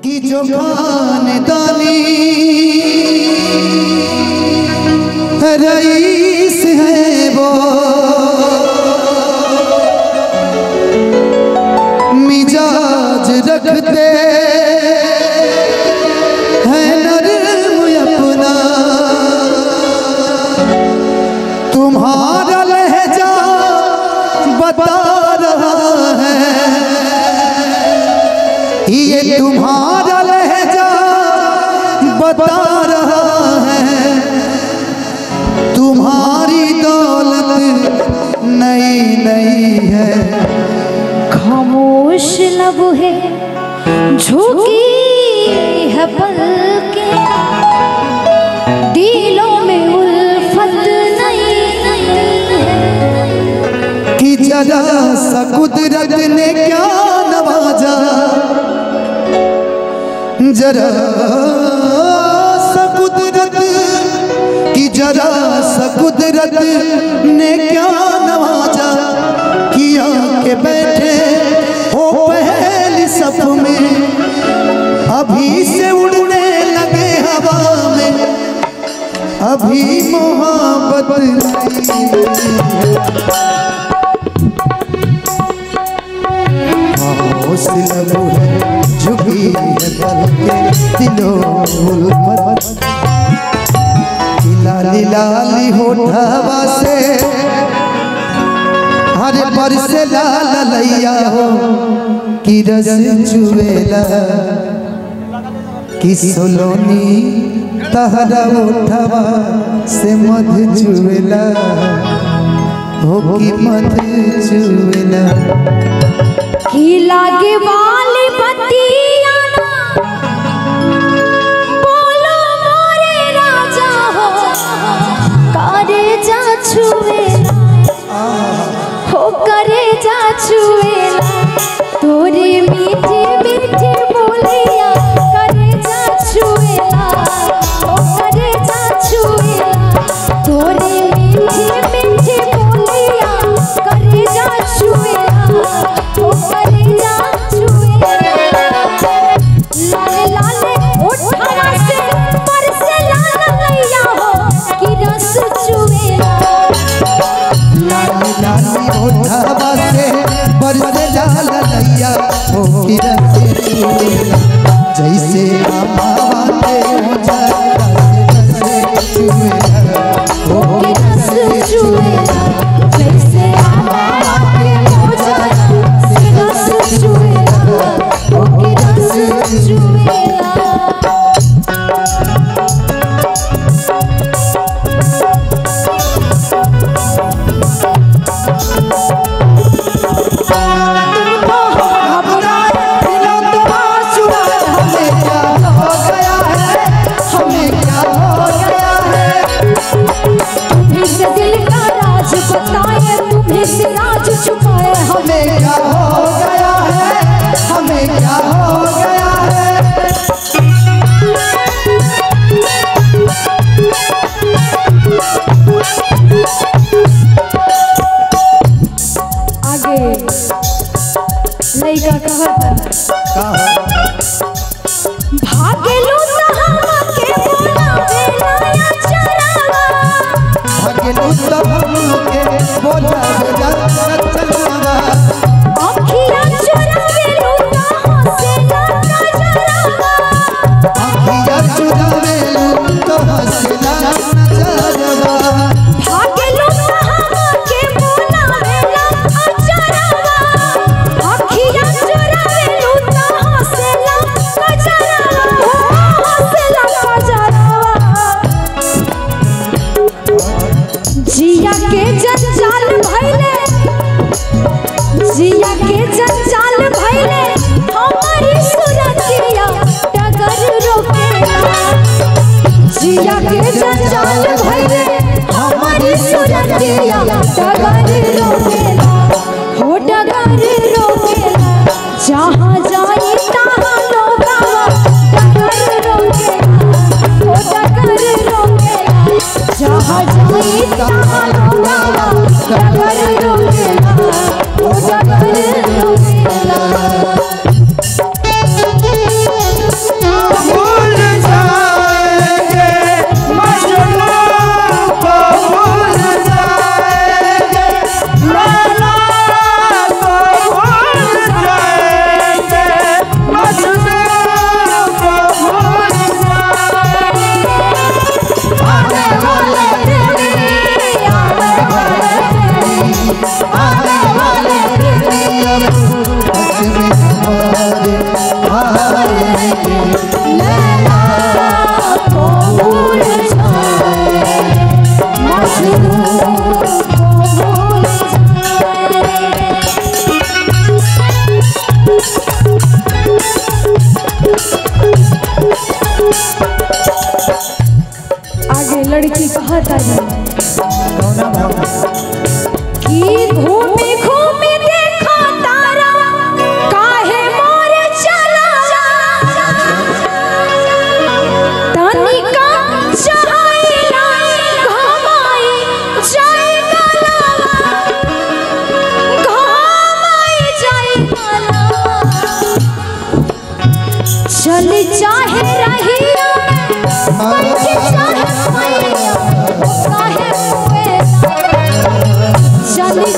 कि जो खानदानी रईस है वो मिजाज रखते हैं नरम अपना। तुम्हारा लहजा बता रहा है, ये तुम्हारा लहजा बता रहा है। तुम्हारी दौलत नई नई है। खामोश लब है झुकी है पलके, दिलों में उल्फत नई नई है। कि जरा सा कुदरत ने क्या नवाजा, जरा सा कुदरत की जरा सा कुदरत ने क्या नवाजा। किया के बैठे हो पहली सफ में, अभी से उड़ने लगे हवा में। अभी मोहब्बत झुकी है पलके दिलों उल्फत। लाली लाली होठवा से हर पर से लाल लैया हो कि रस चुवेला। कि सोलोनी तहरा उठवा से मध चुवेला हो कि मध चुवेला। कि लागे वाली बत्तियां ना बोलो मोरे राजा हो, करे जा छुएला हो, करे जा छुएला। तोरे मीठे मीठे बोलिया करे जा छुएला हो, करे जा छुएला। तोरे मीठे मीठे बोलिया करे जा छुएला हो, करे जा छुएला। लाले लाले उठवा से पर से लाल लैया हो कि रस चुएला। लाली लाली होठवा से पर से लाल लैया हो कि रस चुवेला। जैसे आमा के हो जाता से चुवेला हो कि रस चुवेला। जैसे आमा के हो जाता से रस चुएला हो कि रस चुएला। हमें क्या हो गया है, हमें क्या हो गया है। आगे लइका कहता भागेलू तहवा के बोलावे लाया चरावा। भागेलू तहवा के बोलावे लाया चरावा। अखियां चुरावेलू तहाँ से लाया चरावा। अखियां चुरावेलू तहाँ से लाया चरावा। भागेलू तहवा के बोलावे लाया चरावा। अखियां चुरावेलू तहाँ से लाया चरावा, से लाया चरावा। जिया के जंजाल भइले, जिया के जंजाल भइले हमारी सुरतिया डगर रोकेला। जिया के जंजाल भइले हमारी सुरतिया डगर रोकेला हो, डगर रोकेला। जहाँ जाई तहाँ लोगावा डगर रोकेला हो, डगर रोकेला। जहाँ जाई तहाँ लोगावा डगर रोकेला हो, डगर रोकेला। लैला को भूल जाए, मजनू को भूल जाए। आगे लड़की कहा था कि घूमी घूमी देखा तारा काहे मोर चला, तनिका चाहेला घमाई जाए गला, घमाई जाए गला। चली चाहे रहिया बैठी चाहे मैया काहे हुए चली